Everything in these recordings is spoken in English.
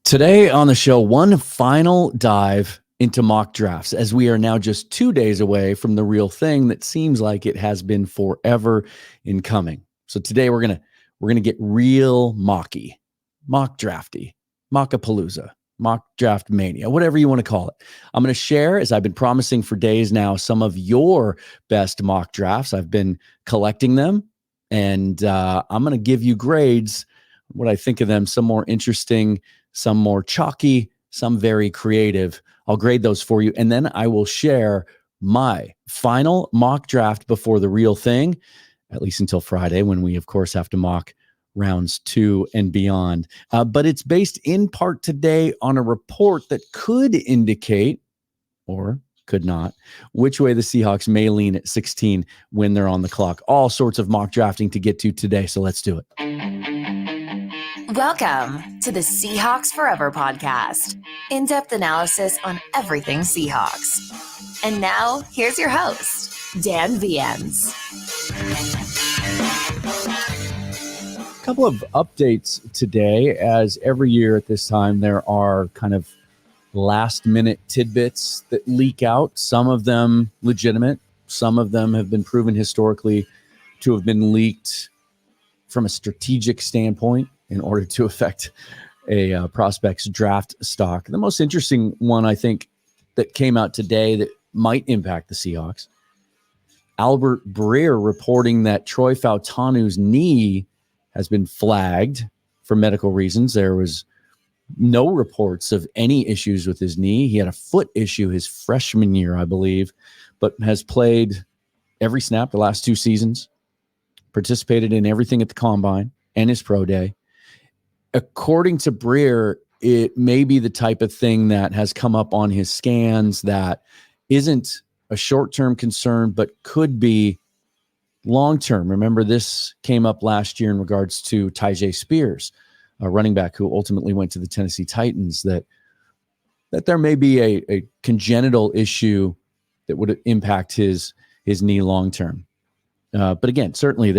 Today on the show, one final dive into mock drafts, as we are now just 2 days away from the real thing that seems like it has been forever in coming. So today we're gonna get real mocky, mock drafty, mockapalooza, mock draft mania, whatever you want to call it. I'm going to share, as I've been promising for days now, some of your best mock drafts. I've been collecting them, and I'm going to give you grades, what I think of them, some more interesting, some more chalky, some very creative. I'll grade those for you, and then I will share my final mock draft before the real thing, at least until Friday, when we, of course, have to mock rounds 2 and beyond. But it's based in part today on a report that could indicate, or could not, which way the Seahawks may lean at 16 when they're on the clock. All sorts of mock drafting to get to today, so let's do it. Welcome to the Seahawks Forever podcast. In-depth analysis on everything Seahawks. And now, here's your host, Dan Viens. A couple of updates today. As every year at this time, there are kind of last-minute tidbits that leak out. Some of them legitimate. Some of them have been proven historically to have been leaked from a strategic standpoint in order to affect a prospect's draft stock. The most interesting one, I think, that came out today that might impact the Seahawks, Albert Breer reporting that Troy Fautanu's knee has been flagged for medical reasons. There was no reports of any issues with his knee. He had a foot issue his freshman year, I believe, but has played every snap the last 2 seasons, participated in everything at the combine and his pro day. According to Breer, it may be the type of thing that has come up on his scans that isn't a short-term concern, but could be long-term. Remember, this came up last year in regards to Tyjae Spears, a running back who ultimately went to the Tennessee Titans, that there may be a congenital issue that would impact his knee long-term. But again, certainly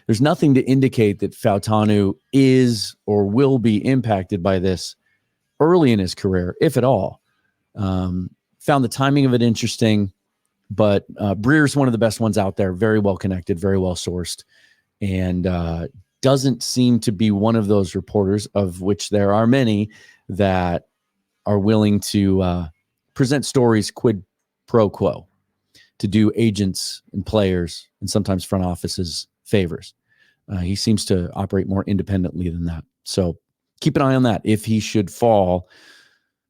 there's nothing to indicate that Fautanu is or will be impacted by this early in his career, if at all. Found the timing of it interesting, but Breer's one of the best ones out there, very well connected, very well sourced, and doesn't seem to be one of those reporters, of which there are many, that are willing to present stories quid pro quo, to do agents and players and sometimes front offices favors. He seems to operate more independently than that. So keep an eye on that. If he should fall,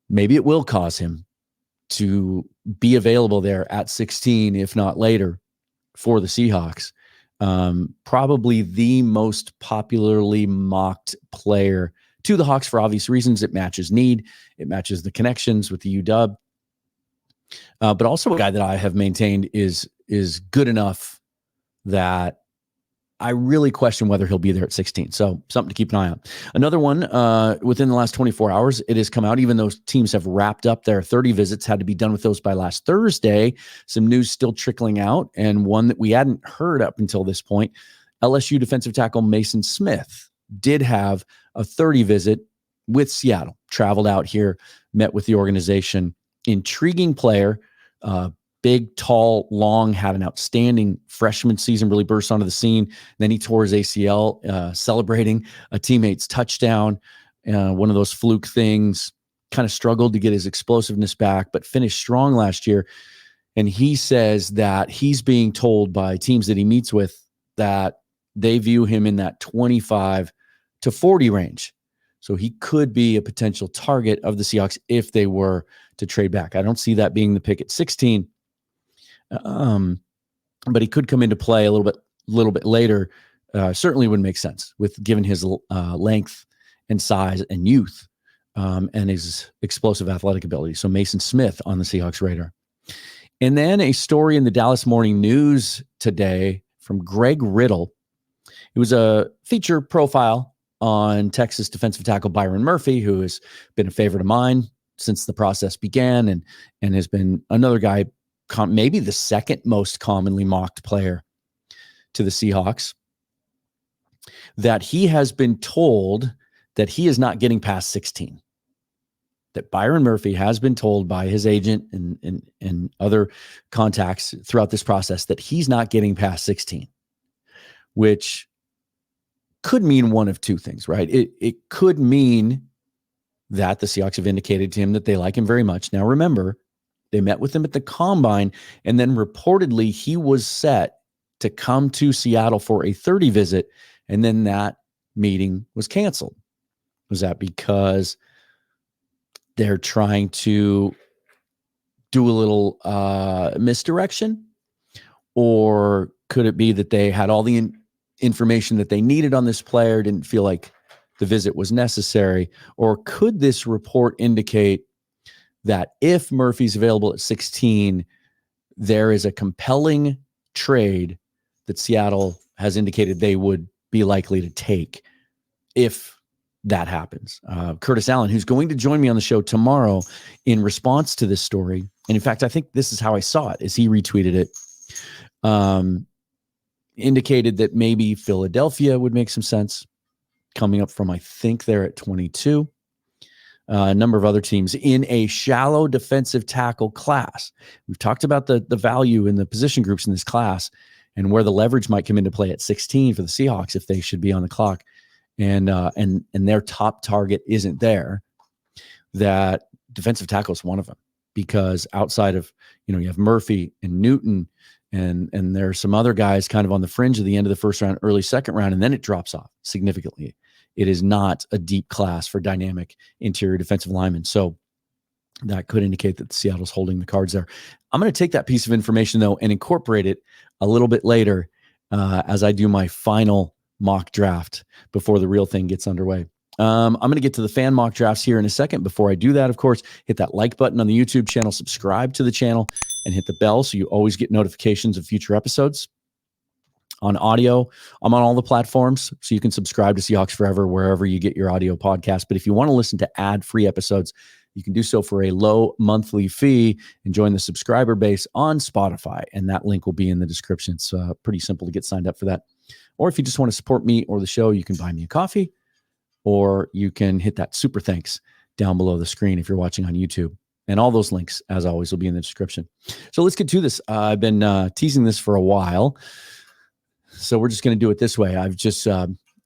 maybe it will cause him to be available there at 16, if not later, for the Seahawks. Probably the most popularly mocked player to the Hawks for obvious reasons. It matches need. It matches the connections with the UW. But also a guy that I have maintained is good enough that I really question whether he'll be there at 16. So something to keep an eye on. Another one, within the last 24 hours, it has come out, even though teams have wrapped up their 30 visits, had to be done with those by last Thursday. Some news still trickling out, and one that we hadn't heard up until this point. LSU defensive tackle Mason Smith did have a 30 visit with Seattle, traveled out here, met with the organization. Intriguing player, big, tall, long, had an outstanding freshman season, really burst onto the scene. Then he tore his ACL, celebrating a teammate's touchdown. One of those fluke things, kind of struggled to get his explosiveness back, but finished strong last year. And he says that he's being told by teams that he meets with that they view him in that 25 to 40 range. So he could be a potential target of the Seahawks if they were to trade back. I don't see that being the pick at 16. But he could come into play a little bit later. Certainly would make sense with given his length and size and youth, and his explosive athletic ability. So Mason Smith on the Seahawks radar. And then a story in the Dallas Morning News today from Greg Riddle. It was a feature profile on Texas defensive tackle Byron Murphy, who has been a favorite of mine since the process began, and has been another guy, maybe the second most commonly mocked player to the Seahawks, that he has been told that he is not getting past 16. That Byron Murphy has been told by his agent and other contacts throughout this process that he's not getting past 16, which could mean one of two things, right? It could mean that the Seahawks have indicated to him that they like him very much. Now, remember, they met with him at the combine, and then reportedly he was set to come to Seattle for a 30 visit, and then that meeting was canceled. Was that because they're trying to do a little misdirection? Or could it be that they had all the information that they needed on this player, didn't feel like the visit was necessary? Or could this report indicate that if Murphy's available at 16, there is a compelling trade that Seattle has indicated they would be likely to take if that happens? Curtis Allen, who's going to join me on the show tomorrow in response to this story, and in fact, I think this is how I saw it, as he retweeted it, indicated that maybe Philadelphia would make some sense, coming up from, I think they're at 22. A number of other teams in a shallow defensive tackle class. We've talked about the value in the position groups in this class and where the leverage might come into play at 16 for the Seahawks if they should be on the clock. And their top target isn't there. That defensive tackle is one of them, because outside of, you have Murphy and Newton and there are some other guys kind of on the fringe of the end of the first round, early second round, and then it drops off significantly. It is not a deep class for dynamic interior defensive linemen. So that could indicate that Seattle's holding the cards there. I'm going to take that piece of information, though, and incorporate it a little bit later as I do my final mock draft before the real thing gets underway. I'm going to get to the fan mock drafts here in a second. Before I do that, of course, hit that like button on the YouTube channel, subscribe to the channel, and hit the bell so you always get notifications of future episodes. On audio, I'm on all the platforms, so you can subscribe to Seahawks Forever wherever you get your audio podcast. But if you want to listen to ad-free episodes, you can do so for a low monthly fee and join the subscriber base on Spotify. And that link will be in the description. It's pretty simple to get signed up for that. Or if you just want to support me or the show, you can buy me a coffee, or you can hit that super thanks down below the screen if you're watching on YouTube. And all those links, as always, will be in the description. So let's get to this. I've been teasing this for a while, so we're just going to do it this way. I've just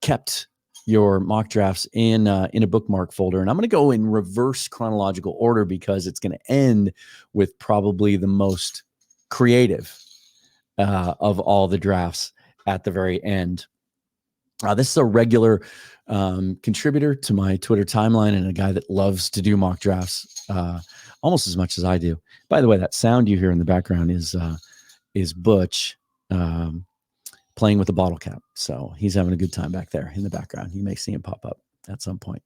kept your mock drafts in a bookmark folder, and I'm going to go in reverse chronological order because it's going to end with probably the most creative of all the drafts at the very end. This is a regular contributor to my Twitter timeline and a guy that loves to do mock drafts almost as much as I do. By the way, that sound you hear in the background is Butch playing with a bottle cap. So he's having a good time back there in the background. You may see him pop up at some point.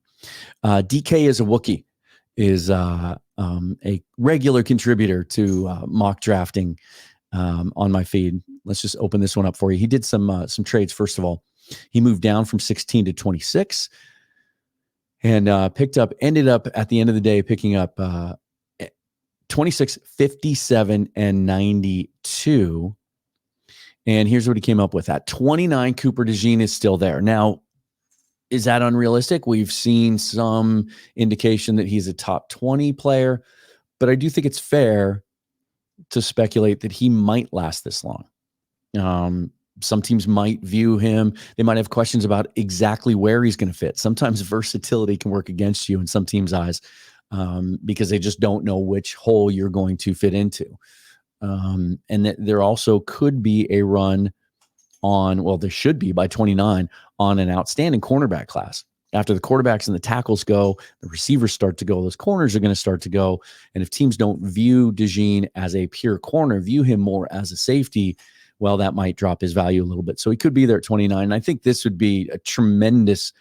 DK is a Wookiee is a regular contributor to mock drafting on my feed. Let's just open this one up for you. He did some trades. First of all, he moved down from 16 to 26 and ended up at the end of the day picking up 26, 57, and 92. And here's what he came up with. At 29, Cooper DeJean is still there. Now, is that unrealistic? We've seen some indication that he's a top 20 player, but I do think it's fair to speculate that he might last this long. Some teams might view him. They might have questions about exactly where he's going to fit. Sometimes versatility can work against you in some teams' eyes because they just don't know which hole you're going to fit into. And that there also could be a run on, well, there should be by 29 on an outstanding cornerback class. After the quarterbacks and the tackles go, the receivers start to go, those corners are going to start to go. And if teams don't view DeJean as a pure corner, view him more as a safety, well, that might drop his value a little bit. So he could be there at 29. And I think this would be a tremendous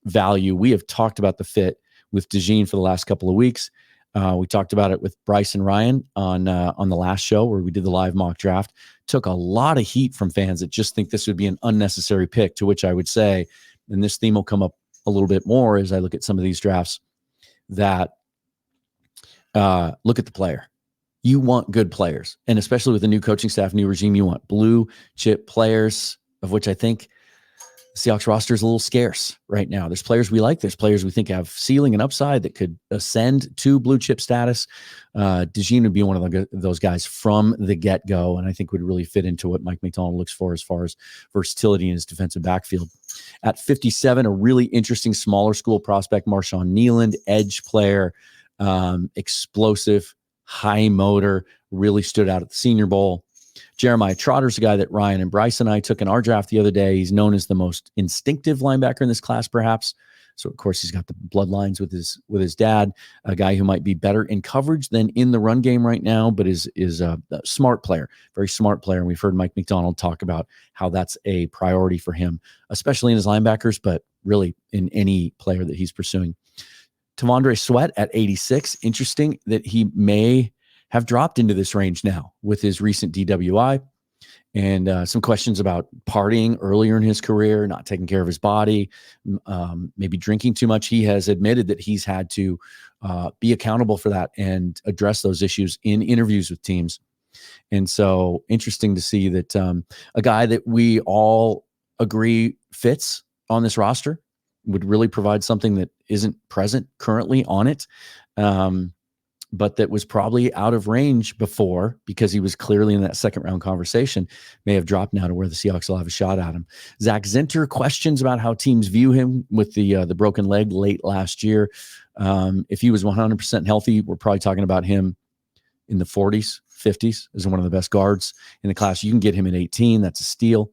value. We have talked about the fit with DeJean for the last couple of weeks. We talked about it with Bryce and Ryan on the last show where we did the live mock draft. Took a lot of heat from fans that just think this would be an unnecessary pick, to which I would say, and this theme will come up a little bit more as I look at some of these drafts, that look at the player. You want good players, and especially with the new coaching staff, new regime, you want blue chip players, of which I think Seahawks roster is a little scarce right now. There's players we like. There's players we think have ceiling and upside that could ascend to blue chip status. DeJean would be one of those guys from the get-go, and I think would really fit into what Mike McDonald looks for as far as versatility in his defensive backfield. At 57, a really interesting smaller school prospect, Marshawn Nealand, edge player, explosive, high motor, really stood out at the Senior Bowl. Jeremiah Trotter's a guy that Ryan and Bryce and I took in our draft the other day. He's known as the most instinctive linebacker in this class, perhaps. So, of course, he's got the bloodlines with his dad, a guy who might be better in coverage than in the run game right now, but is a smart player, very smart player. And we've heard Mike McDonald talk about how that's a priority for him, especially in his linebackers, but really in any player that he's pursuing. T'Vondre Sweat at 86. Interesting that he may have dropped into this range now with his recent DWI and some questions about partying earlier in his career, not taking care of his body, maybe drinking too much. He has admitted that he's had to be accountable for that and address those issues in interviews with teams. And so interesting to see that a guy that we all agree fits on this roster would really provide something that isn't present currently on it. But that was probably out of range before because he was clearly in that second round conversation, may have dropped now to where the Seahawks will have a shot at him. Zach Zinter, questions about how teams view him with the broken leg late last year. If he was 100% healthy, we're probably talking about him in the 40s, 50s as one of the best guards in the class. You can get him at 18. That's a steal.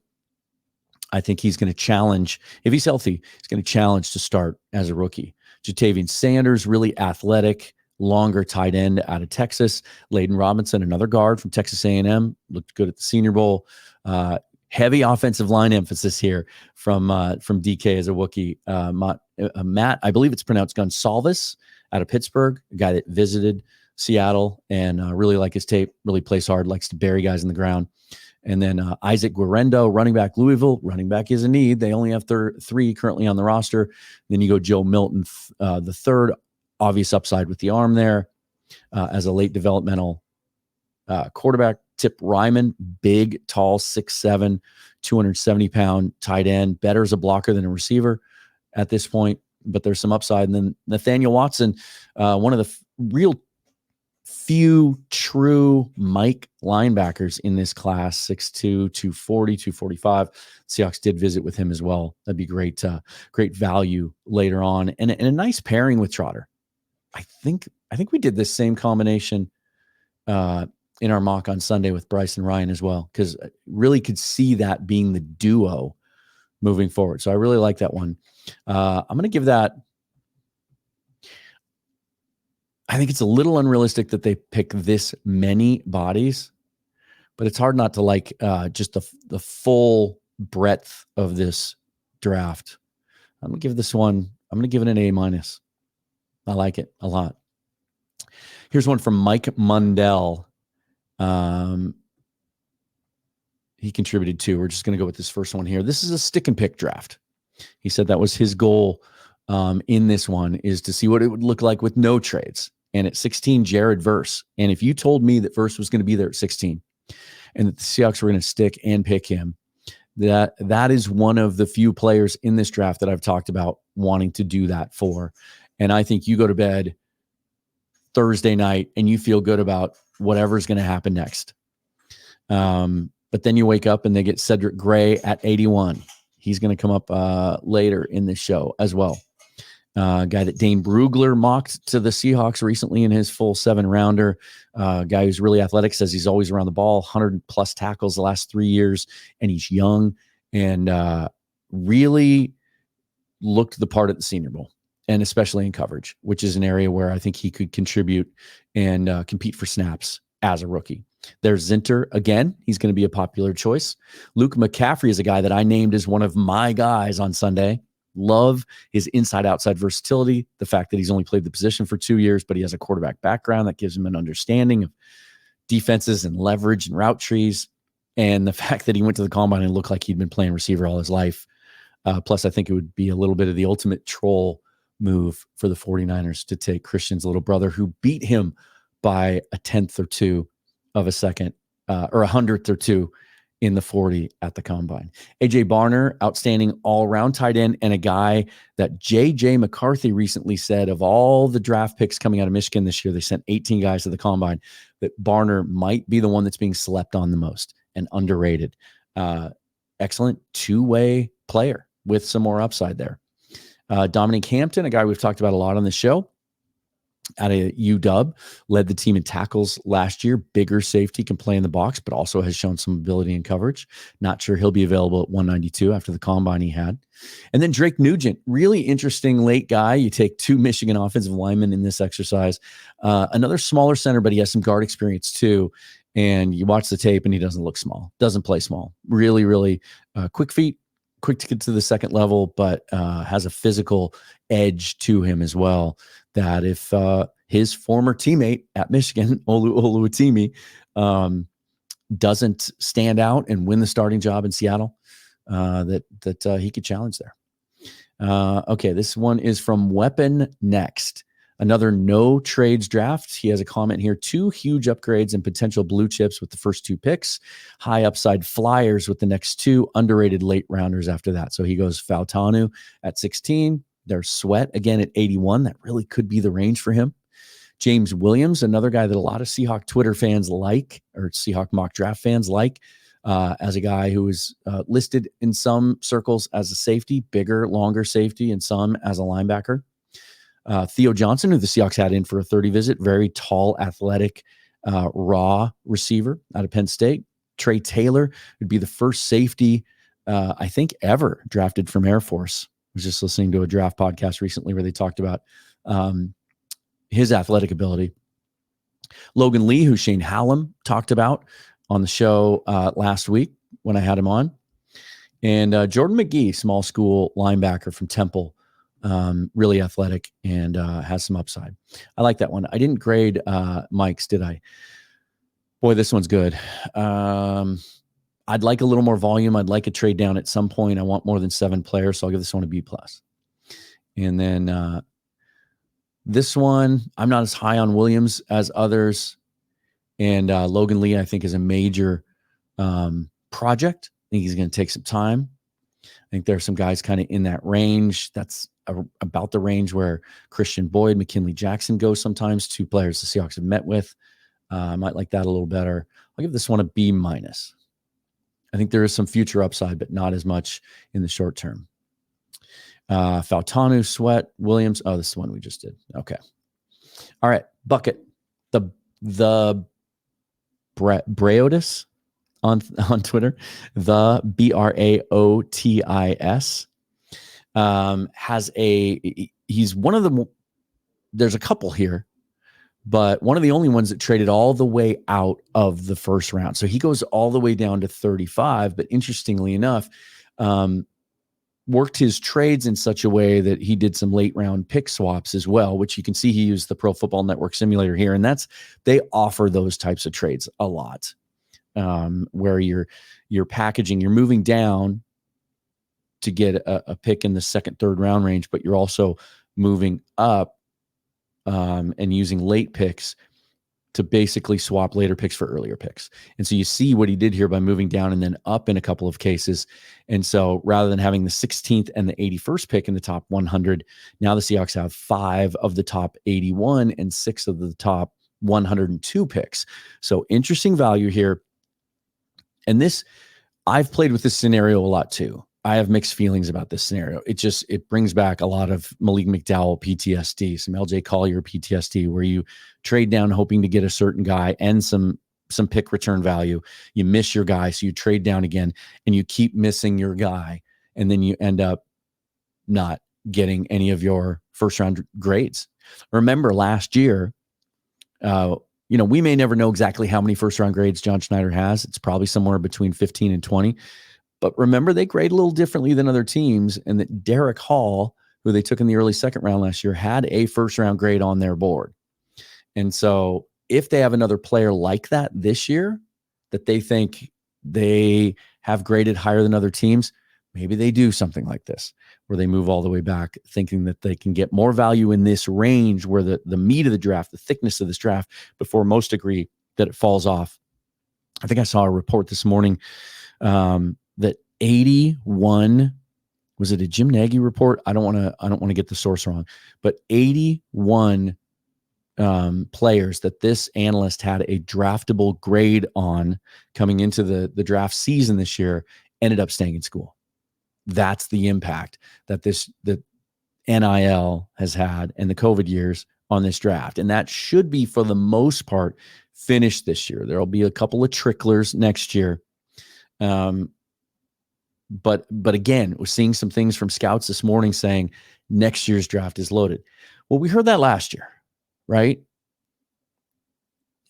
I think he's going to challenge, if he's healthy, he's going to challenge to start as a rookie. Jatavian Sanders, really athletic, longer tight end out of Texas. Layden Robinson, another guard from Texas A&M, looked good at the Senior Bowl. Heavy offensive line emphasis here from DK as a Wookiee. Matt, I believe it's pronounced Gonsalves, out of Pittsburgh, a guy that visited Seattle and really like his tape, really plays hard, likes to bury guys in the ground. And then Isaac Guerrendo, running back, Louisville. Running back is a need. They only have three currently on the roster. Then you go Joe Milton, the third, obvious upside with the arm there as a late developmental quarterback. Tip Ryman, big, tall, 6'7", 270-pound tight end. Better as a blocker than a receiver at this point, but there's some upside. And then Nathaniel Watson, one of the real few true Mike linebackers in this class, 6'2", 240, 245. Seahawks did visit with him as well. That'd be great value later on. And a nice pairing with Trotter. I think we did this same combination in our mock on Sunday with Bryce and Ryan as well, because I really could see that being the duo moving forward. So I really like that one. I'm going to give that. I think it's a little unrealistic that they pick this many bodies, but it's hard not to like just the full breadth of this draft. I'm going to give this one, I'm going to give it an A-. I like it a lot. Here's one from Mike Mundell. He contributed two. We're just going to go with this first one here. This is a stick and pick draft. He said that was his goal in this one, is to see what it would look like with no trades. And at 16, Jared Verse. And if you told me that Verse was going to be there at 16 and that the Seahawks were going to stick and pick him, that is one of the few players in this draft that I've talked about wanting to do that for. And I think you go to bed Thursday night and you feel good about whatever's going to happen next. But then you wake up and they get Cedric Gray at 81. He's going to come up later in this show as well. Guy that Dane Brugler mocked to the Seahawks recently in his full 7-rounder. Guy who's really athletic, says he's always around the ball, 100-plus tackles the last 3 years, and he's young and really looked the part at the Senior Bowl, and especially in coverage, which is an area where I think he could contribute and compete for snaps as a rookie. There's Zinter. Again, he's going to be a popular choice. Luke McCaffrey is a guy that I named as one of my guys on Sunday. Love his inside-outside versatility, the fact that he's only played the position for 2 years, but he has a quarterback background that gives him an understanding of defenses and leverage and route trees, and the fact that he went to the combine and looked like he'd been playing receiver all his life. Plus, I think it would be a little bit of the ultimate troll move for the 49ers to take Christian's little brother, who beat him by a tenth or two of a second, or a hundredth or two in the 40 at the combine. AJ Barner, outstanding all-around tight end, and a guy that JJ McCarthy recently said of all the draft picks coming out of Michigan this year, they sent 18 guys to the combine, that Barner might be the one that's being slept on the most and underrated. Excellent two-way player with some more upside there. Dominic Hampton, a guy we've talked about a lot on the show, out of UW, led the team in tackles last year. Bigger safety, can play in the box, but also has shown some ability in coverage. Not sure he'll be available at 192 after the combine he had. And then Drake Nugent, really interesting late guy. You take two Michigan offensive linemen in this exercise. Another smaller center, but he has some guard experience too. And you watch the tape and he doesn't look small, doesn't play small. Really, really quick feet, quick to get to the second level, but has a physical edge to him as well, that if his former teammate at Michigan, Olu Oluwatimi, doesn't stand out and win the starting job in Seattle, that he could challenge there. Okay, this one is from Weapon Next. Another no trades draft. He has a comment here. 2 huge upgrades and potential blue chips with the first 2 picks. High upside flyers with the next 2. Underrated late rounders after that. So he goes Fautanu at 16. There's Sweat again at 81. That really could be the range for him. James Williams, another guy that a lot of Seahawk Twitter fans like, or Seahawk mock draft fans like, as a guy who is listed in some circles as a safety, bigger, longer safety, and some as a linebacker. Theo Johnson, who the Seahawks had in for a 30 visit, very tall, athletic, raw receiver out of Penn State. Trey Taylor would be the first safety, I think, ever drafted from Air Force. I was just listening to a draft podcast recently where they talked about his athletic ability. Logan Lee, who Shane Hallam talked about on the show last week when I had him on. And Jordan McGee, small school linebacker from Temple, really athletic and has some upside. I like that one. I didn't grade Mike's, did I? Boy, this one's good. I'd like a little more volume. I'd like a trade down at some point. I want more than 7 players, so I'll give this one a B+. And then this one, I'm not as high on Williams as others. And Logan Lee, I think, is a major project. I think he's going to take some time. I think there are some guys kind of in that range. That's about the range where Christian Boyd, McKinley Jackson go sometimes, 2 players the Seahawks have met with. I might like that a little better. I'll give this one a B-. I think there is some future upside, but not as much in the short term. Fautanu, Sweat, Williams. Oh, this is the one we just did. Okay. All right. Bucket. The Braotis on Twitter. The Braotis has he's one of the, there's a couple here, but one of the only ones that traded all the way out of the first round. So he goes all the way down to 35, but interestingly enough, worked his trades in such a way that he did some late round pick swaps as well, which you can see he used the Pro Football Network simulator here. And they offer those types of trades a lot, where you're packaging, you're moving down to get a pick in the second, third round range, but you're also moving up and using late picks to basically swap later picks for earlier picks. And so you see what he did here by moving down and then up in a couple of cases. And so rather than having the 16th and the 81st pick in the top 100, now the Seahawks have 5 of the top 81 and 6 of the top 102 picks. So interesting value here. And this, I've played with this scenario a lot too. I have mixed feelings about this scenario. It brings back a lot of Malik McDowell PTSD, some LJ Collier PTSD, where you trade down hoping to get a certain guy and some pick return value. You miss your guy, so you trade down again, and you keep missing your guy, and then you end up not getting any of your first round grades. Remember last year, we may never know exactly how many first round grades John Schneider has. It's probably somewhere between 15 and 20. But remember, they grade a little differently than other teams, and that Derek Hall, who they took in the early second round last year, had a first-round grade on their board. And so if they have another player like that this year that they think they have graded higher than other teams, maybe they do something like this, where they move all the way back, thinking that they can get more value in this range where the meat of the draft, the thickness of this draft, before most agree that it falls off. I think I saw a report this morning that 81, was it a Jim Nagy report? I don't want to get the source wrong, but 81 players that this analyst had a draftable grade on coming into the draft season this year ended up staying in school. That's the impact that the NIL has had and the COVID years on this draft. And that should be, for the most part, finished this year. There'll be a couple of tricklers next year. But again, we're seeing some things from scouts this morning saying next year's draft is loaded. Well, we heard that last year, right?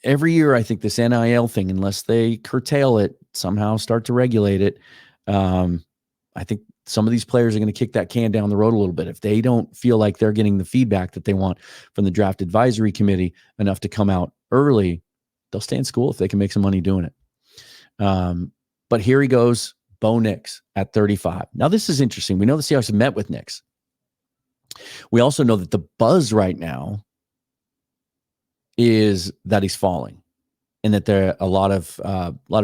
Every year, I think this NIL thing, unless they curtail it, somehow start to regulate it, I think some of these players are going to kick that can down the road a little bit. If they don't feel like they're getting the feedback that they want from the draft advisory committee enough to come out early, they'll stay in school if they can make some money doing it. But here he goes, Bo Nix at 35. Now, this is interesting. We know the Seahawks have met with Nix. We also know that the buzz right now is that he's falling, and that there are a lot of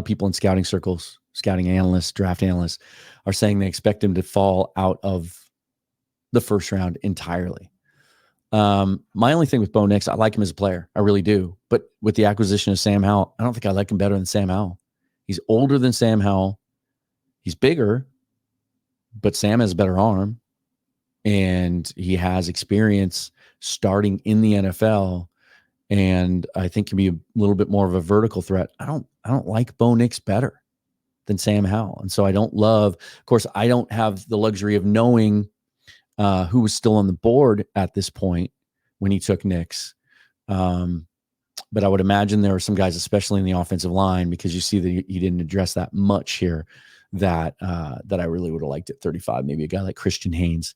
people in scouting circles, scouting analysts, draft analysts, are saying they expect him to fall out of the first round entirely. My only thing with Bo Nix, I like him as a player. I really do. But with the acquisition of Sam Howell, I don't think I like him better than Sam Howell. He's older than Sam Howell. He's bigger, but Sam has a better arm, and he has experience starting in the NFL, and I think can be a little bit more of a vertical threat. I don't like Bo Nix better than Sam Howell. And so I don't love, of course, I don't have the luxury of knowing who was still on the board at this point when he took Nix. But I would imagine there are some guys, especially in the offensive line, because you see that he didn't address that much here, that I really would have liked at 35. Maybe a guy like Christian Haynes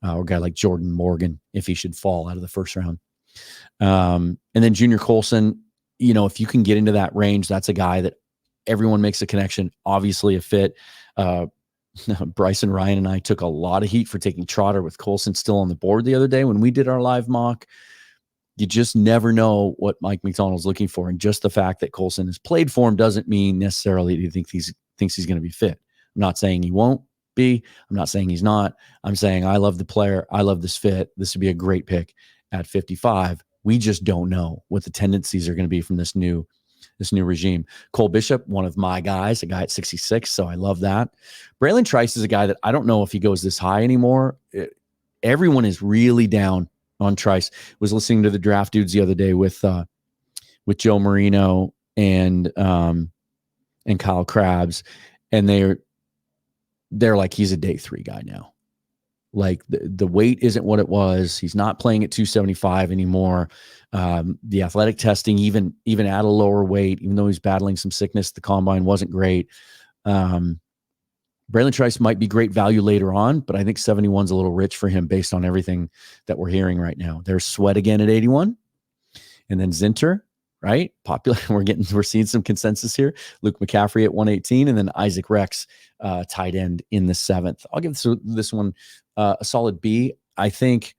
or a guy like Jordan Morgan, if he should fall out of the first round. And then Junior Colson, if you can get into that range, that's a guy that everyone makes a connection, obviously a fit. Bryson, Ryan, and I took a lot of heat for taking Trotter with Colson still on the board the other day when we did our live mock. You just never know what Mike McDonald's looking for. And just the fact that Colson has played for him doesn't mean necessarily he thinks he's going to be fit. I'm not saying he won't be. I'm not saying he's not. I'm saying I love the player. I love this fit. This would be a great pick at 55. We just don't know what the tendencies are going to be from this new regime. Cole Bishop, one of my guys, a guy at 66. So I love that. Braylon Trice is a guy that I don't know if he goes this high anymore. Everyone is really down on Trice. Was listening to the Draft Dudes the other day with Joe Marino and Kyle Krabs, and they're like, he's a day 3 guy now. Like the weight isn't what it was. He's not playing at 275 anymore. The athletic testing, even at a lower weight, even though he's battling some sickness, the combine wasn't great. Braylon Trice might be great value later on, but I think 71's a little rich for him based on everything that we're hearing right now. There's Sweat again at 81, and then Zinter, right? Popular. We're seeing some consensus here. Luke McCaffrey at 118, and then Isaac Rex, tight end in the 7th. I'll give this one a solid B. I think,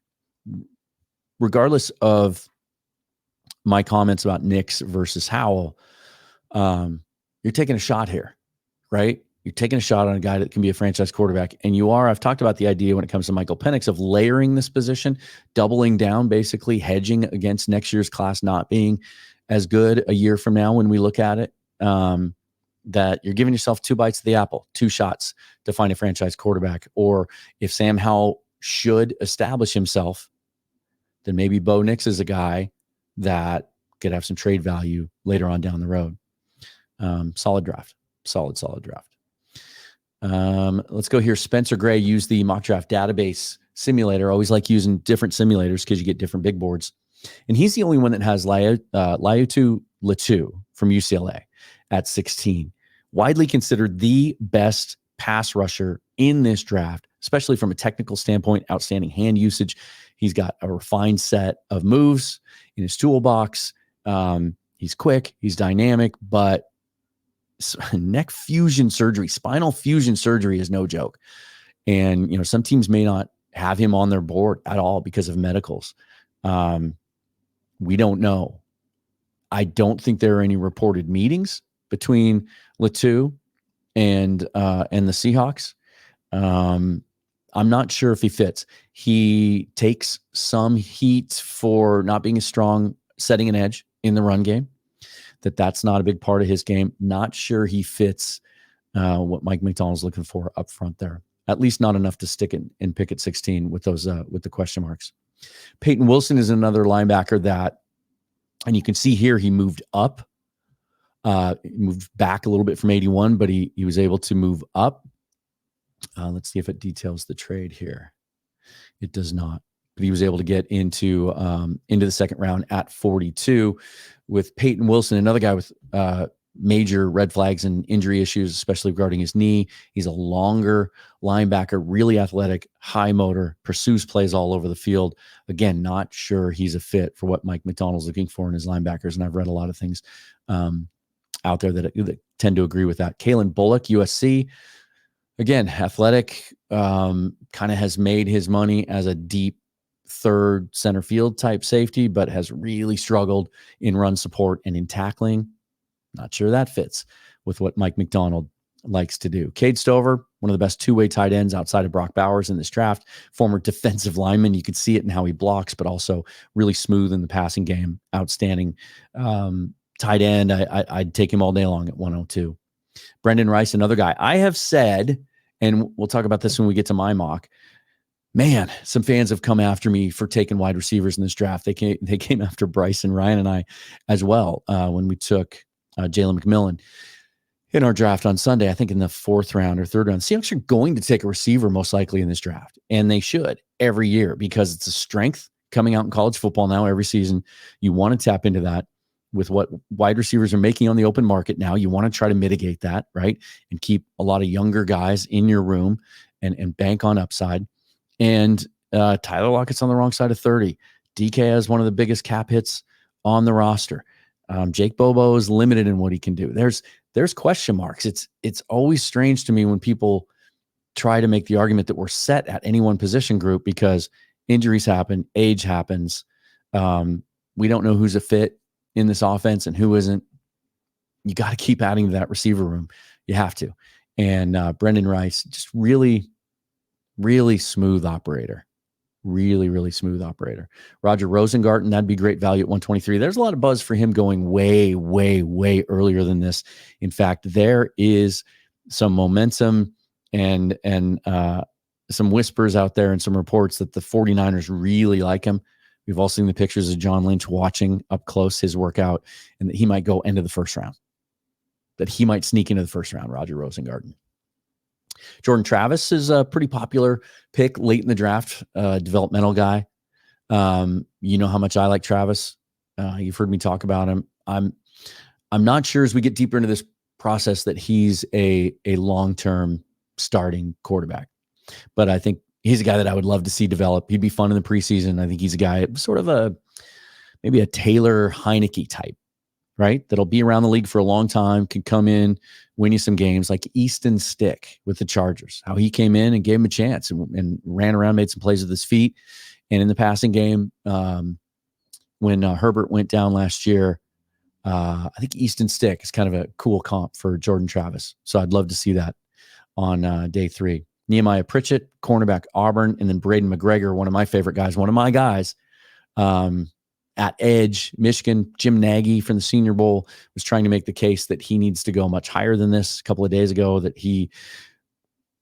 regardless of my comments about Nix versus Howell, you're taking a shot here, right? You're taking a shot on a guy that can be a franchise quarterback. And I've talked about the idea when it comes to Michael Penix of layering this position, doubling down, basically hedging against next year's class not being as good a year from now when we look at it. That you're giving yourself 2 bites of the apple, 2 shots to find a franchise quarterback. Or if Sam Howell should establish himself, then maybe Bo Nix is a guy that could have some trade value later on down the road. Solid draft. Solid draft. Let's go here. Spencer Gray used the mock draft database simulator. Always like using different simulators because you get different big boards. And he's the only one that has Laiatu Latu from UCLA at 16. Widely considered the best pass rusher in this draft, especially from a technical standpoint, outstanding hand usage. He's got a refined set of moves in his toolbox. He's quick, he's dynamic, but neck fusion surgery, spinal fusion surgery is no joke. And, some teams may not have him on their board at all because of medicals. We don't know. I don't think there are any reported meetings between Latu and the Seahawks. I'm not sure if he fits. He takes some heat for not being as strong, setting an edge in the run game. That's not a big part of his game. Not sure he fits what Mike Macdonald's looking for up front there. At least not enough to stick it and pick at 16 with those with the question marks. Peyton Wilson is another linebacker that, and you can see here he moved up, moved back a little bit from 81, but he was able to move up. Let's see if it details the trade here. It does not, but he was able to get into the second round at 42 with Peyton Wilson, another guy with major red flags and injury issues, especially regarding his knee. He's a longer linebacker, really athletic, high motor, pursues plays all over the field. Again, not sure he's a fit for what Mike Macdonald's looking for in his linebackers. And I've read a lot of things out there that tend to agree with that. Kalen Bullock, USC. Again, athletic, kind of has made his money as a deep third center field type safety, but has really struggled in run support and in tackling. Not sure that fits with what Mike Macdonald likes to do. Cade Stover, one of the best two-way tight ends outside of Brock Bowers in this draft, former defensive lineman. You can see it in how he blocks, but also really smooth in the passing game. Outstanding tight end. I'd take him all day long at 102. Brendan Rice, another guy. I have said, and we'll talk about this when we get to my mock, man, some fans have come after me for taking wide receivers in this draft. They came after Bryce and Ryan and I as well when we took Jalen McMillan in our draft on Sunday, I think in the fourth round or third round. Seahawks are going to take a receiver most likely in this draft, and they should every year because it's a strength coming out in college football now every season. You want to tap into that with what wide receivers are making on the open market now. You want to try to mitigate that, right? And keep a lot of younger guys in your room and bank on upside. And Tyler Lockett's on the wrong side of 30. DK has one of the biggest cap hits on the roster. Jake Bobo is limited in what he can do. There's question marks. It's always strange to me when people try to make the argument that we're set at any one position group because injuries happen, age happens. We don't know who's a fit in this offense and who isn't. You got to keep adding to that receiver room. You have to. And Brendan Rice, just really, really smooth operator. Really, really smooth operator. Roger Rosengarten, that'd be great value at 123. There's a lot of buzz for him going way, way, way earlier than this. In fact, there is some momentum and some whispers out there and some reports that the 49ers really like him. We've all seen the pictures of John Lynch watching up close his workout, and that he might go into the first round, that he might sneak into the first round, Roger Rosengarten. Jordan Travis is a pretty popular pick late in the draft, developmental guy. You know how much I like Travis. You've heard me talk about him. I'm not sure as we get deeper into this process that he's a long-term starting quarterback, but I think he's a guy that I would love to see develop. He'd be fun in the preseason. I think he's a guy, sort of maybe a Taylor Heineke type, right? That'll be around the league for a long time, can come in, win you some games, like Easton Stick with the Chargers, how he came in and gave him a chance and ran around, made some plays with his feet. And in the passing game, when Herbert went down last year, I think Easton Stick is kind of a cool comp for Jordan Travis. So I'd love to see that on day 3. Nehemiah Pritchett, cornerback, Auburn, and then Braden McGregor, one of my favorite guys, one of my guys, at edge, Michigan. Jim Nagy from the Senior Bowl was trying to make the case that he needs to go much higher than this a couple of days ago, that he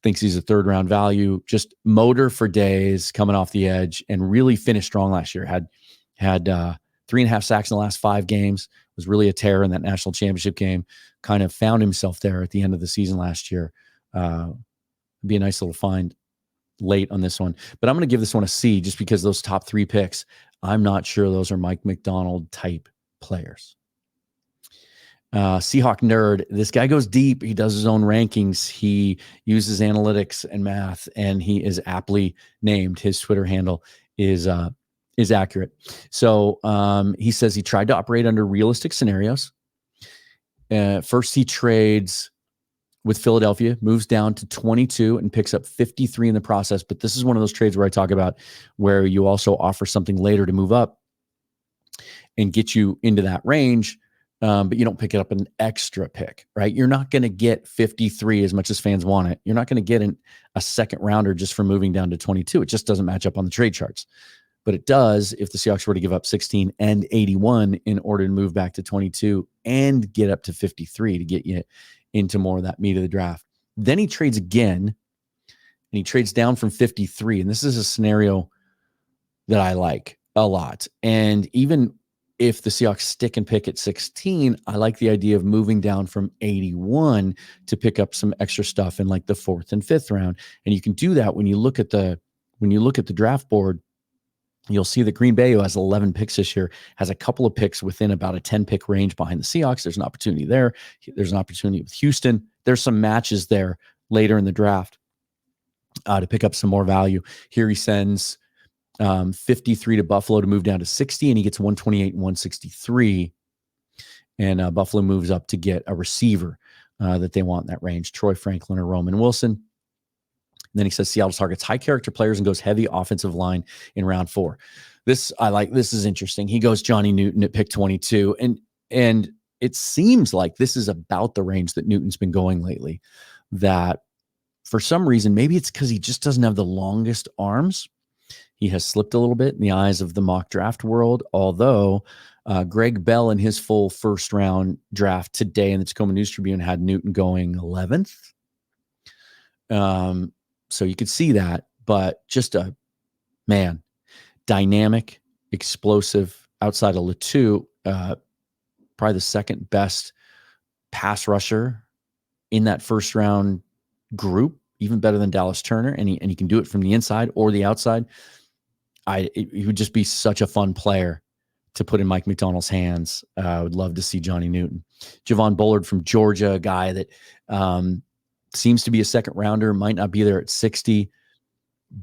thinks he's a third-round value. Just motor for days, coming off the edge, and really finished strong last year. Had 3.5 sacks in the last 5 games, was really a terror in that national championship game, kind of found himself there at the end of the season last year. Be a nice little find late on this one. But I'm going to give this one a C just because those top 3 picks, I'm not sure those are Mike Macdonald type players. Seahawk nerd. This guy goes deep. He does his own rankings. He uses analytics and math, and he is aptly named. His Twitter handle is accurate. So he says he tried to operate under realistic scenarios. First, he trades with Philadelphia, moves down to 22 and picks up 53 in the process. But this is one of those trades where I talk about where you also offer something later to move up and get you into that range. but you don't pick it up an extra pick, right? You're not going to get 53 as much as fans want it. You're not going to get a second rounder just for moving down to 22. It just doesn't match up on the trade charts. But it does if the Seahawks were to give up 16 and 81 in order to move back to 22 and get up to 53 to get you into more of that meat of the draft. Then he trades again, and he trades down from 53. And this is a scenario that I like a lot. And even if the Seahawks stick and pick at 16, I like the idea of moving down from 81 to pick up some extra stuff in like the 4th and 5th round. And you can do that when you look at the draft board. You'll see that Green Bay, who has 11 picks this year, has a couple of picks within about a 10-pick range behind the Seahawks. There's an opportunity there. There's an opportunity with Houston. There's some matches there later in the draft to pick up some more value. Here he sends 53 to Buffalo to move down to 60, and he gets 128 and 163. And Buffalo moves up to get a receiver that they want in that range, Troy Franklin or Roman Wilson. And then he says Seattle targets high character players and goes heavy offensive line in round 4. This I like. This is interesting. He goes Johnny Newton at pick 22. And it seems like this is about the range that Newton's been going lately. That for some reason, maybe it's because he just doesn't have the longest arms. He has slipped a little bit in the eyes of the mock draft world, although Greg Bell in his full first round draft today in the Tacoma News Tribune had Newton going 11th. So you could see that, but just a dynamic, explosive outside of Latou, probably the second best pass rusher in that first round group, even better than Dallas Turner. And he can do it from the inside or the outside. He would just be such a fun player to put in Mike McDonald's hands. I would love to see Johnny Newton. Javon Bullard from Georgia, a guy that seems to be a second rounder, might not be there at 60,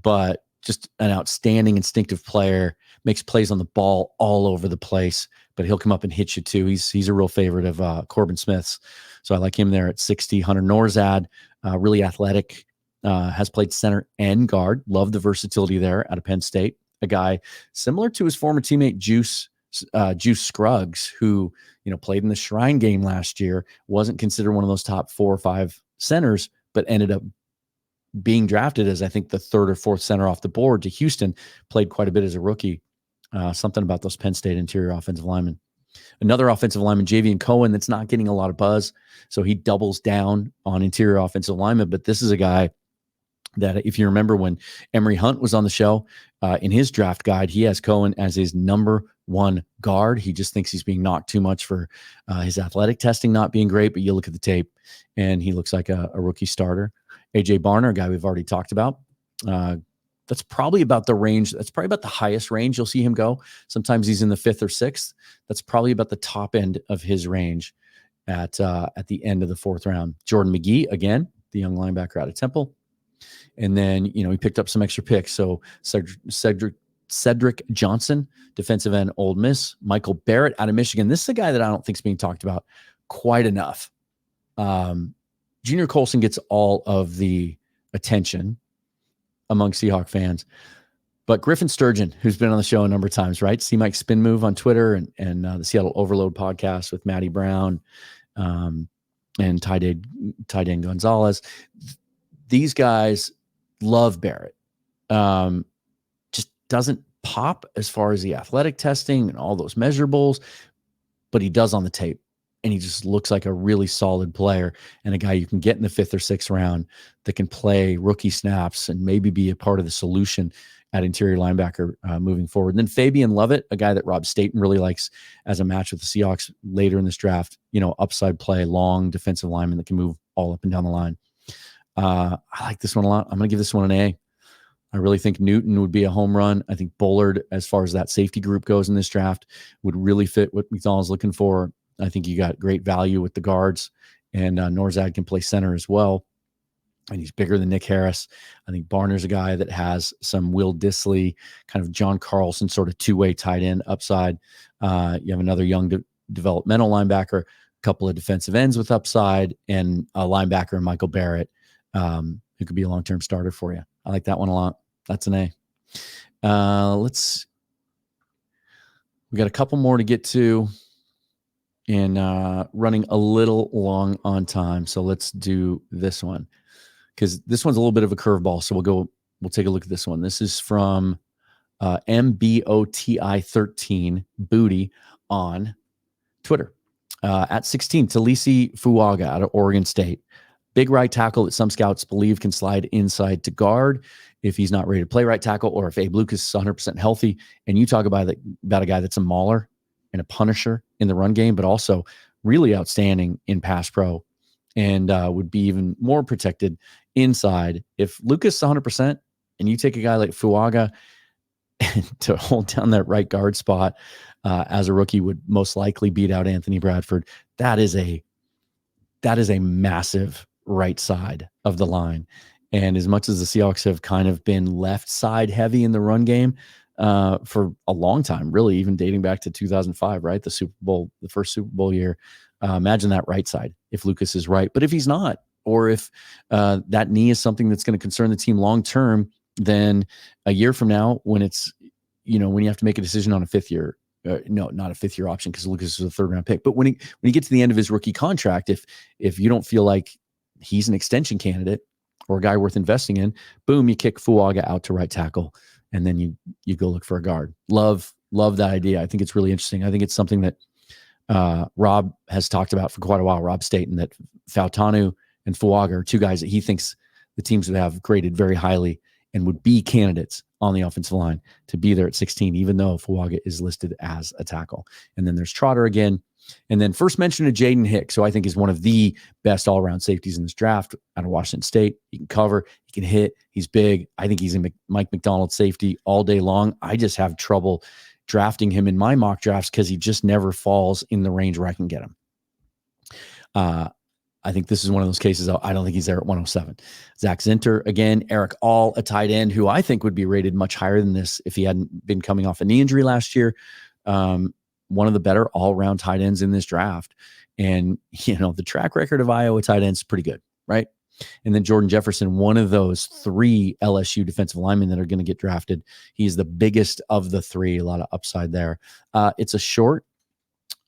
but just an outstanding instinctive player, makes plays on the ball all over the place, but he'll come up and hit you too. He's a real favorite of Corbin Smith's. So I like him there at 60. Hunter Norzad, really athletic, has played center and guard. Love the versatility there out of Penn State. A guy similar to his former teammate Juice Scruggs, who played in the Shrine game last year, wasn't considered one of those top 4 or 5 centers, but ended up being drafted as I think the 3rd or 4th center off the board to Houston. Played quite a bit as a rookie. Something about those Penn State interior offensive linemen. Another offensive lineman, Javian Cohen, that's not getting a lot of buzz, so he doubles down on interior offensive linemen. But this is a guy that, if you remember when Emory Hunt was on the show, in his draft guide, he has Cohen as his number 1 guard. He just thinks he's being knocked too much for his athletic testing not being great, but you look at the tape and he looks like a rookie starter. AJ Barner, a guy we've already talked about. That's probably about the range. That's probably about the highest range you'll see him go. Sometimes he's in the 5th or 6th. That's probably about the top end of his range at the end of the 4th round. Jordan McGee, again, the young linebacker out of Temple. And then, he picked up some extra picks. So Cedric Johnson, defensive end, Ole Miss. Michael Barrett out of Michigan. This is a guy that I don't think is being talked about quite enough. Junior Colson gets all of the attention among Seahawk fans. But Griffin Sturgeon, who's been on the show a number of times, right? See Mike Spin Move on Twitter and the Seattle Overload podcast with Matty Brown and Ty Dane Gonzalez. These guys love Barrett. Just doesn't pop as far as the athletic testing and all those measurables, but he does on the tape. And he just looks like a really solid player and a guy you can get in the 5th or 6th round that can play rookie snaps and maybe be a part of the solution at interior linebacker moving forward. And then Fabian Lovett, a guy that Rob Staten really likes as a match with the Seahawks later in this draft, upside play, long defensive lineman that can move all up and down the line. I like this one a lot. I'm going to give this one an A. I really think Newton would be a home run. I think Bullard, as far as that safety group goes in this draft, would really fit what McDonald's looking for. I think you got great value with the guards, and Norzad can play center as well. And he's bigger than Nick Harris. I think Barner's a guy that has some Will Dissly, kind of John Carlson sort of 2-way tight end upside. You have another young developmental linebacker, a couple of defensive ends with upside, and a linebacker in Michael Barrett, who could be a long-term starter for you. I like that one a lot. That's an A. We got a couple more to get to. and running a little long on time. So let's do this one, because this one's a little bit of a curveball. So we'll take a look at this one. This is from MBOTI13 Booty on Twitter. At 16, Talisi Fuaga out of Oregon State. Big right tackle that some scouts believe can slide inside to guard if he's not ready to play right tackle, or if Abe Lucas is 100% healthy. And you talk about a guy that's a mauler and a punisher in the run game, but also really outstanding in pass pro, and would be even more protected inside. If Lucas is 100% and you take a guy like Fuaga to hold down that right guard spot as a rookie, would most likely beat out Anthony Bradford. That is a massive right side of the line. And as much as the Seahawks have kind of been left side heavy in the run game for a long time, really, even dating back to 2005, right? The first Super Bowl year. Imagine that right side if Lucas is right. But if he's not, or if that knee is something that's going to concern the team long term, then a year from now, when it's, when you have to make a decision on a fifth year, no, not a fifth year option, because Lucas is a third round pick. But when you get to the end of his rookie contract, if you don't feel like he's an extension candidate or a guy worth investing in, boom, you kick Fuaga out to right tackle, and then you go look for a guard. Love that idea. I think it's really interesting. I think it's something that Rob has talked about for quite a while. Rob Staten, that Fautanu and Fuaga are two guys that he thinks the teams would have graded very highly and would be candidates on the offensive line to be there at 16, even though Fuaga is listed as a tackle. And then there's Trotter again. And then first mention of Jaden Hicks, who I think is one of the best all-around safeties in this draft out of Washington State. He can cover, he can hit, he's big. I think he's a Mike McDonald safety all day long. I just have trouble drafting him in my mock drafts because he just never falls in the range where I can get him. I think this is one of those cases. I don't think he's there at 107. Zach Zinter, again, Eric All, a tight end who I think would be rated much higher than this if he hadn't been coming off a knee injury last year. One of the better all-around tight ends in this draft. And, the track record of Iowa tight ends is pretty good, right? And then Jordan Jefferson, one of those three LSU defensive linemen that are going to get drafted. He's the biggest of the three, a lot of upside there. It's a short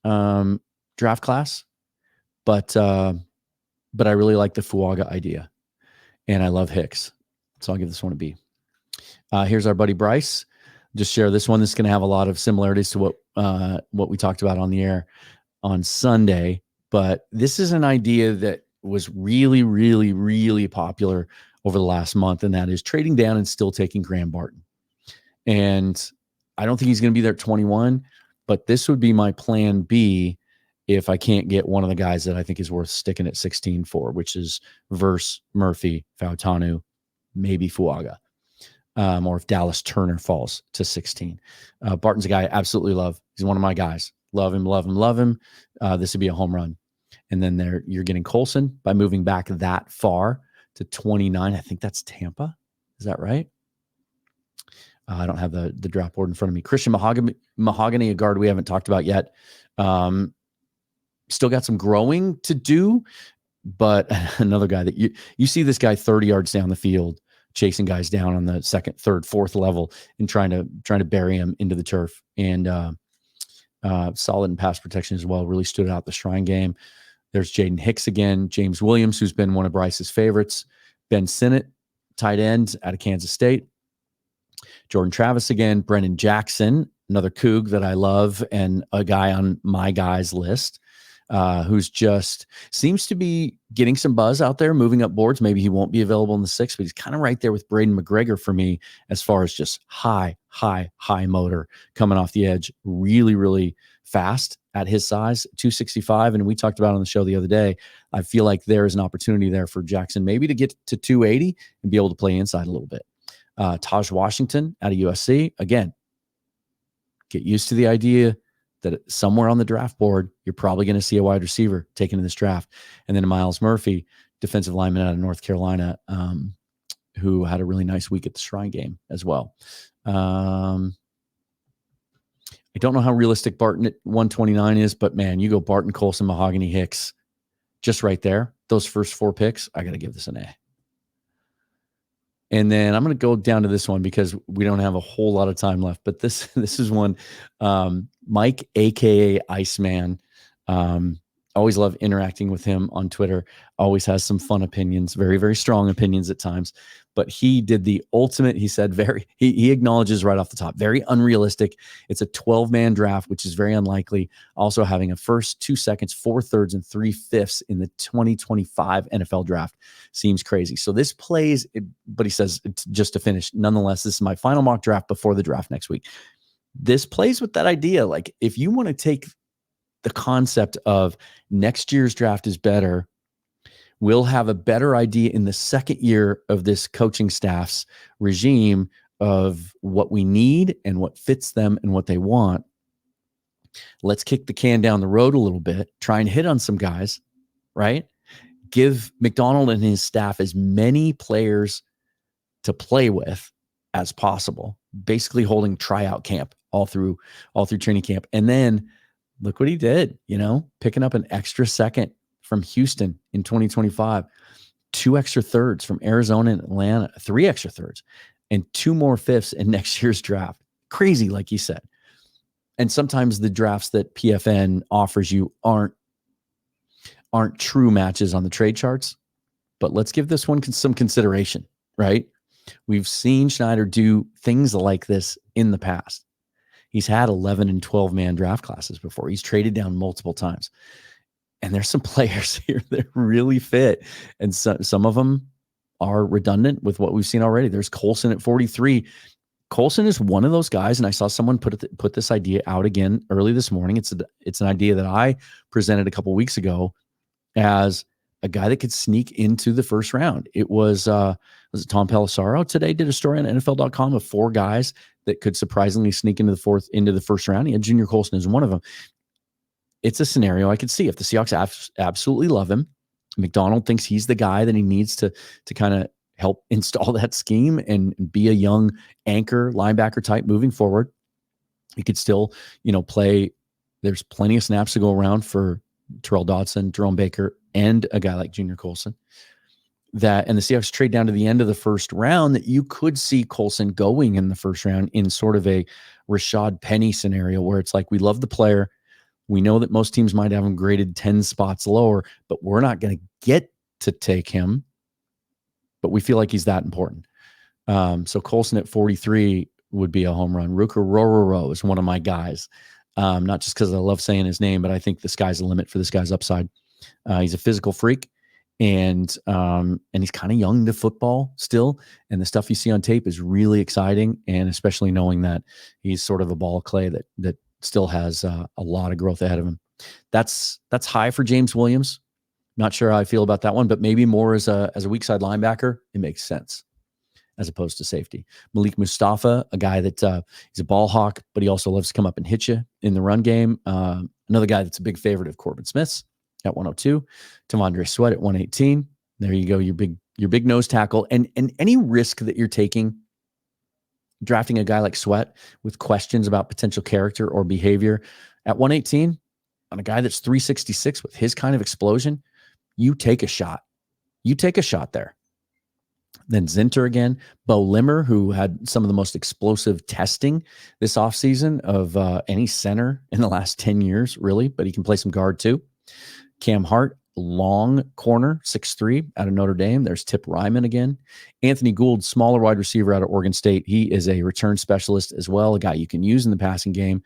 draft class, but I really like the Fuaga idea, and I love Hicks. So I'll give this one a B. Here's our buddy Bryce. Just share this one. This is going to have a lot of similarities to what we talked about on the air on Sunday, but this is an idea that was really, really, really popular over the last month, and that is trading down and still taking Graham Barton. And I don't think he's going to be there at 21, but this would be my plan B if I can't get one of the guys that I think is worth sticking at 16 for, which is Verse, Murphy, Fautanu, maybe Fuaga, or if Dallas Turner falls to 16. Barton's a guy I absolutely love. He's one of my guys. Love him, love him, love him. This would be a home run. And then you're getting Colson by moving back that far to 29. I think that's Tampa. Is that right? I don't have the draft board in front of me. Christian Mahogany, a guard we haven't talked about yet. Still got some growing to do, but another guy that you see this guy 30 yards down the field, chasing guys down on the second, third, fourth level and trying to bury him into the turf, and solid in pass protection as well. Really stood out the Shrine game. There's Jaden Hicks again, James Williams, who's been one of Bryce's favorites, Ben Sinnott, tight end out of Kansas State, Jordan Travis again, Brennan Jackson, another Coug that I love, and a guy on my guys list. Who's just seems to be getting some buzz out there, moving up boards. Maybe he won't be available in the 6th, but he's kind of right there with Braden McGregor for me as far as just high motor coming off the edge, really, really fast at his size, 265. And we talked about on the show the other day, I feel like there is an opportunity there for Jackson maybe to get to 280 and be able to play inside a little bit. Taj Washington out of USC, again, get used to the idea that somewhere on the draft board, you're probably going to see a wide receiver taken in this draft. And then Miles Murphy, defensive lineman out of North Carolina, who had a really nice week at the Shrine game as well. I don't know how realistic Barton at 129 is, but man, you go Barton, Colson, Mahogany, Hicks, just right there. Those first 4 picks, I got to give this an A. And then I'm going to go down to this one because we don't have a whole lot of time left. But this is one, Mike, a.k.a. Iceman, Always love interacting with him on Twitter. Always has some fun opinions, very, very strong opinions at times. But he did the ultimate, he said, he acknowledges right off the top, very unrealistic. It's a 12-man draft, which is very unlikely. Also having a first, 2 seconds, 4 thirds, and 3/5 in the 2025 NFL draft seems crazy. So this plays, but he says, just to finish, nonetheless, this is my final mock draft before the draft next week. This plays with that idea. Like, if you want to take the concept of next year's draft is better, we'll have a better idea in the second year of this coaching staff's regime of what we need and what fits them and what they want. Let's kick the can down the road a little bit, try and hit on some guys, right? Give McDonald and his staff as many players to play with as possible, basically holding tryout camp all through training camp. And then look what he did, picking up an extra second from Houston in 2025, 2 extra thirds from Arizona and Atlanta, 3 extra thirds, and 2 more fifths in next year's draft. Crazy, like you said. And sometimes the drafts that PFN offers you aren't true matches on the trade charts, but let's give this one some consideration, right? We've seen Schneider do things like this in the past. He's had 11 and 12-man draft classes before. He's traded down multiple times. And there's some players here that really fit. And some of them are redundant with what we've seen already. There's Colson at 43. Colson is one of those guys, and I saw someone put this idea out again early this morning. It's an idea that I presented a couple weeks ago as a guy that could sneak into the first round. It was it Tom Pelissaro today did a story on NFL.com of 4 guys that could surprisingly sneak into the first round. He had Junior Colson as one of them. It's a scenario I could see if the Seahawks absolutely love him. McDonald thinks he's the guy that he needs to kind of help install that scheme and be a young anchor linebacker type moving forward. He could still, play. There's plenty of snaps to go around for Terrell Dodson, Jerome Baker, and a guy like Junior Colson. And the Seahawks trade down to the end of the first round, that you could see Colson going in the first round in sort of a Rashad Penny scenario where it's like, we love the player. We know that most teams might have him graded 10 spots lower, but we're not going to get to take him. But we feel like he's that important. So Colson at 43 would be a home run. Ruka Rororo is one of my guys. Not just because I love saying his name, but I think the sky's the limit for this guy's upside. He's a physical freak, and he's kind of young to football still. And the stuff you see on tape is really exciting, and especially knowing that he's sort of a ball of clay that still has a lot of growth ahead of him. That's high for James Williams. Not sure how I feel about that one, but maybe more as a weak side linebacker, it makes sense as opposed to safety. Malik Mustafa, a guy that he's a ball hawk, but he also loves to come up and hit you in the run game. Another guy that's a big favorite of Corbin Smith's at 102. Tavondre Sweat at 118. There you go, your big nose tackle. And any risk that you're taking drafting a guy like Sweat with questions about potential character or behavior at 118 on a guy that's 366 with his kind of explosion, you take a shot. You take a shot there. Then Zinter again, Bo Limmer, who had some of the most explosive testing this offseason of any center in the last 10 years, really, but he can play some guard too. Cam Hart, long corner, 6'3", out of Notre Dame. There's Tip Ryman again. Anthony Gould, smaller wide receiver out of Oregon State. He is a return specialist as well, a guy you can use in the passing game.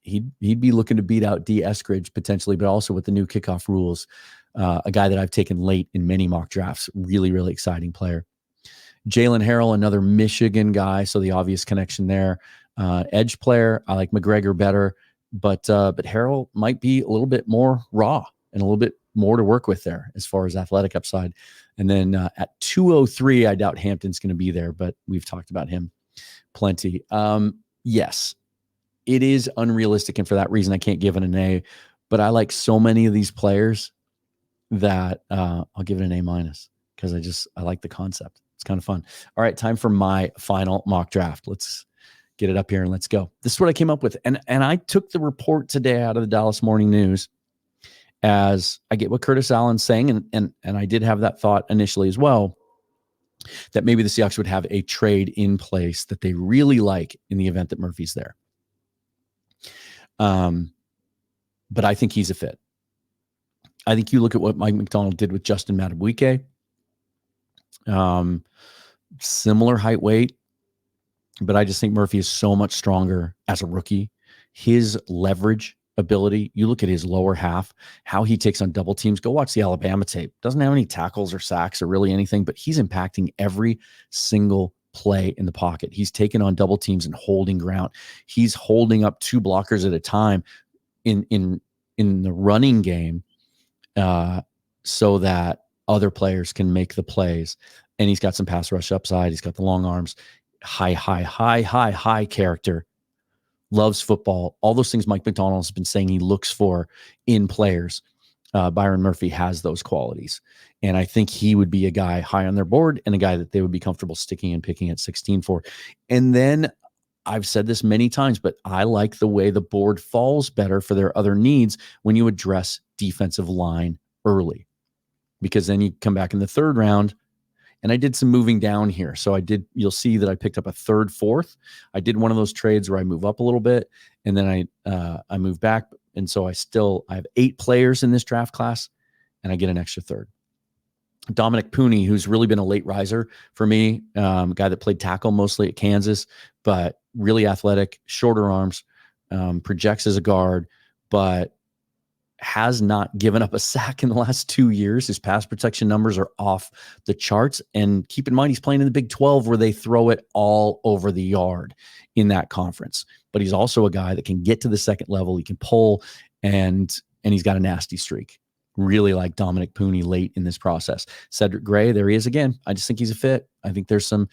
He'd be looking to beat out D. Eskridge potentially, but also with the new kickoff rules, a guy that I've taken late in many mock drafts. Really, really exciting player. Jalen Harrell, another Michigan guy, so the obvious connection there. Edge player, I like McGregor better, but Harrell might be a little bit more raw and a little bit more to work with there as far as athletic upside. And then at 203, I doubt Hampton's going to be there, but we've talked about him plenty. Yes, it is unrealistic, and for that reason, I can't give it an A. But I like so many of these players that I'll give it an A- because I like the concept. It's kind of fun. All right, time for my final mock draft. Let's get it up here and let's go. This is what I came up with, and I took the report today out of the Dallas Morning News as I get what Curtis Allen's saying, and I did have that thought initially as well, that maybe the Seahawks would have a trade in place that they really like in the event that Murphy's there. but I think he's a fit. I think you look at what Mike McDonald did with Justin Madubuike. Similar height, weight, but I just think Murphy is so much stronger as a rookie. His leverage ability, you look at his lower half, how he takes on double teams. Go watch the Alabama tape. Doesn't have any tackles or sacks or really anything, but he's impacting every single play in the pocket. He's taking on double teams and holding ground. He's holding up 2 blockers at a time in the running game, so that other players can make the plays. And he's got some pass rush upside. He's got the long arms, high character, loves football. All those things Mike McDonald has been saying he looks for in players. Byron Murphy has those qualities. And I think he would be a guy high on their board and a guy that they would be comfortable sticking and picking at 16 for. And then I've said this many times, but I like the way the board falls better for their other needs when you address defensive line early, because then you come back in the 3rd round. And I did some moving down here. So you'll see that I picked up a 3rd, 4th. I did one of those trades where I move up a little bit and then I move back. And so I have 8 players in this draft class and I get an extra 3rd. Dominic Pooney, who's really been a late riser for me, guy that played tackle mostly at Kansas, but really athletic, shorter arms, projects as a guard, but has not given up a sack in the last 2 years. His pass protection numbers are off the charts. And keep in mind, he's playing in the Big 12 where they throw it all over the yard in that conference. But he's also a guy that can get to the second level. He can pull, and he's got a nasty streak. Really like Dominic Pooney late in this process. Cedric Gray, there he is again. I just think he's a fit. I think there's some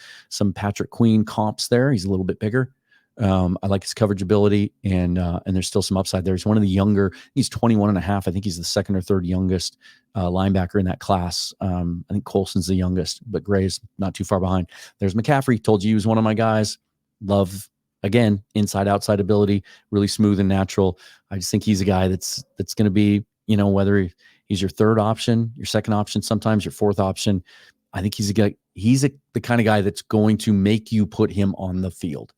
Patrick Queen comps there. He's a little bit bigger. I like his coverage ability, and there's still some upside there. He's one of the younger. He's 21 and a half. I think he's the 2nd or 3rd youngest linebacker in that class. I think Colson's the youngest, but Gray's not too far behind. There's McCaffrey. Told you he was one of my guys. Love, again, inside-outside ability, really smooth and natural. I just think he's a guy that's going to be, whether he's your 3rd option, your 2nd option, sometimes your 4th option. I think he's a guy. He's the kind of guy that's going to make you put him on the field.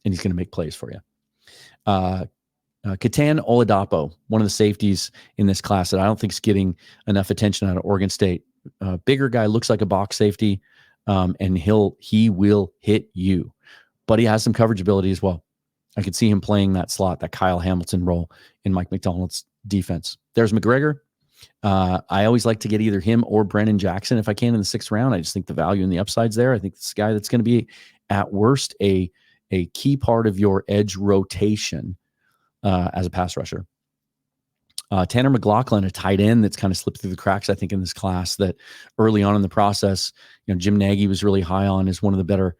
And he's going to make plays for you. Katan Oladapo, one of the safeties in this class that I don't think is getting enough attention out of Oregon State. Bigger guy, looks like a box safety, and he will hit you. But he has some coverage ability as well. I could see him playing that slot, that Kyle Hamilton role in Mike McDonald's defense. There's McGregor. I always like to get either him or Brennan Jackson if I can in the 6th round. I just think the value and the upside's there. I think this guy that's going to be, at worst, a key part of your edge rotation as a pass rusher. Tanner McLaughlin, a tight end that's kind of slipped through the cracks, I think, in this class, that early on in the process, Jim Nagy was really high on as one of the better,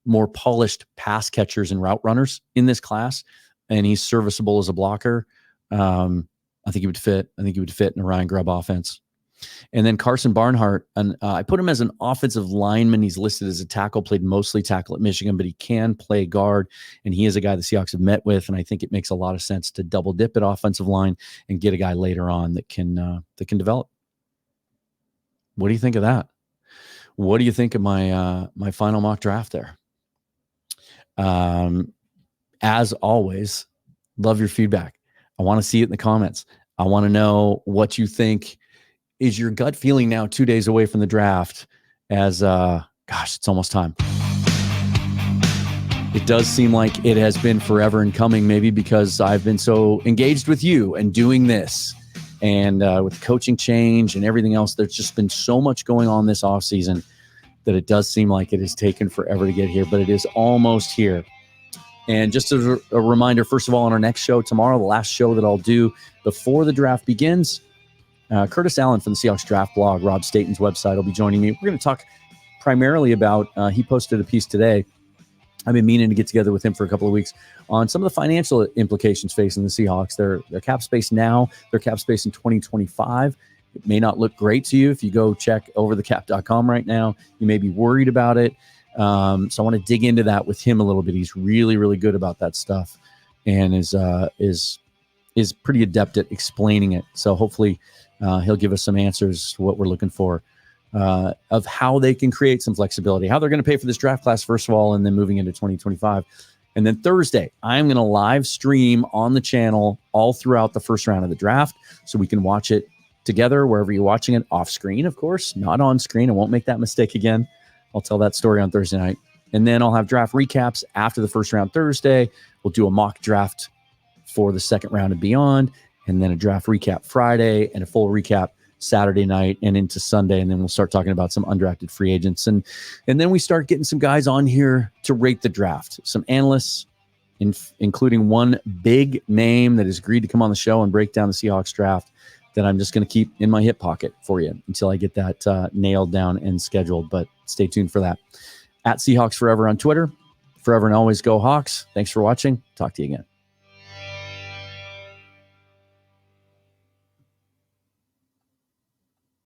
more polished pass catchers and route runners in this class. And he's serviceable as a blocker. I think he would fit. I think he would fit in a Ryan Grubb offense. And then Carson Barnhart, and I put him as an offensive lineman. He's listed as a tackle, played mostly tackle at Michigan, but he can play guard, and he is a guy the Seahawks have met with, and I think it makes a lot of sense to double dip at offensive line and get a guy later on that can develop. What do you think of that? What do you think of my final mock draft there? As always, love your feedback. I want to see it in the comments. I want to know what you think. Is your gut feeling now 2 days away from the draft as, it's almost time. It does seem like it has been forever in coming, maybe because I've been so engaged with you and doing this, and with coaching change and everything else. There's just been so much going on this offseason that it does seem like it has taken forever to get here, but it is almost here. And just as a reminder, first of all, on our next show tomorrow, the last show that I'll do before the draft begins, Curtis Allen from the Seahawks Draft Blog, Rob Staten's website, will be joining me. We're going to talk primarily about, he posted a piece today. I've been meaning to get together with him for a couple of weeks on some of the financial implications facing the Seahawks. Their cap space now, their cap space in 2025. It may not look great to you if you go check overthecap.com right now. You may be worried about it. So I want to dig into that with him a little bit. He's really, really good about that stuff, and is pretty adept at explaining it. So hopefully he'll give us some answers to what we're looking for, of how they can create some flexibility, how they're going to pay for this draft class, first of all, and then moving into 2025. And then Thursday, I'm going to live stream on the channel all throughout the first round of the draft so we can watch it together wherever you're watching it, off screen, of course, not on screen. I won't make that mistake again. I'll tell that story on Thursday night. And then I'll have draft recaps after the first round Thursday. We'll do a mock draft for the second round and beyond, and then a draft recap Friday and a full recap Saturday night and into Sunday. And then we'll start talking about some undrafted free agents. And then we start getting some guys on here to rate the draft, some analysts, including one big name that has agreed to come on the show and break down the Seahawks draft that I'm just going to keep in my hip pocket for you until I get that nailed down and scheduled. But stay tuned for that. At Seahawks Forever on Twitter. Forever and always go Hawks. Thanks for watching. Talk to you again.